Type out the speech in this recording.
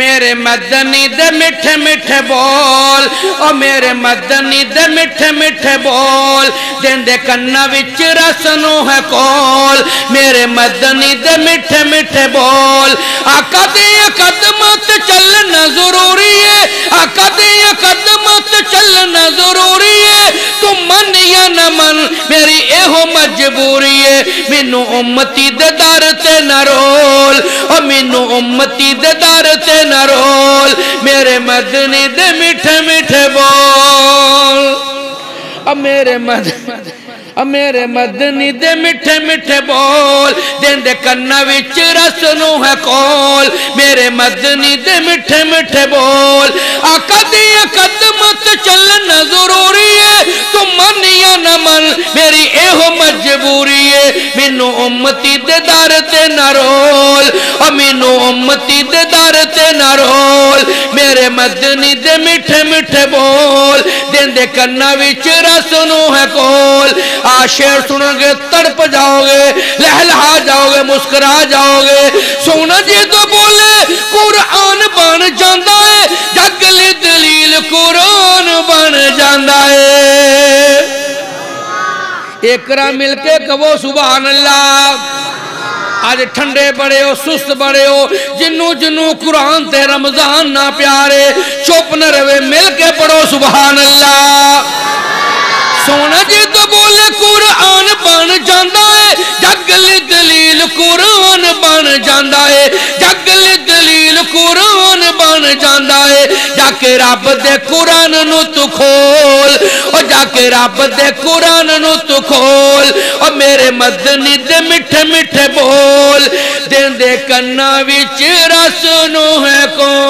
میرے مدنی دے میٹھے میٹھے بول، او میرے مدنی دے میٹھے میٹھے بول، دین دے کنہ وچ رسنو ہے کول، میرے مدنی دے میٹھے میٹھے بول۔ آقا دے قدمت چلنا ضروری ہے، آقا دے قدمت چلنا ضروری ہے، تم من یا نہ من میری ایہو مجبوری ہے، مینوں امتی دے در تے نہ رول، او مینوں امتی دے در تے نہ رول، میرے مدنی دے میٹھے میٹھے بول، او میرے مدنی دے میٹھے میٹھے بول، دین دے کنہ وچ رسنو ہے کول، میرے مدنی دے میٹھے میٹھے بول۔ آقا دی قدمت چلنا ضروری ہے، تم من یا نہ من میری ایہو مجبوری ہے، مینوں امتی دے در تے نہ رول، او مینوں امتی دے در تے نہ رول، میرے مدنی دے میٹھے میٹھے بول، دین دے کنہ وچ رسنو ہے کول۔ شعر سنو گے تڑپ جاؤ گے، لہلہا جاؤ گے، مسکرا جاؤ گے، سونا جی تو بولے قرآن بن جاندہ ہے، جگلی دلیل قرآن بن جاندہ ہے۔ ایکرا مل کے کہو سبحان اللہ۔ آج ٹھنڈے بڑے ہو، سست بڑے ہو، جنوں قرآن تے رمضان نہ پیارے، چپ نہ روے، مل کے پڑھو سبحان اللہ۔ سونا جی تو بولے قرآن بن جاندہ ہے، جگل دلیل قرآن بن جاندہ ہے، جگل دلیل قرآن بن جاندہ ہے، جا کے رب دے قرآن نو تو کھول، اور جا کے رب دے قرآن نو تو کھول، اور میرے مدنی دے میٹھے میٹھے بول، دین دے کنہ وچ رسنو ہے کون۔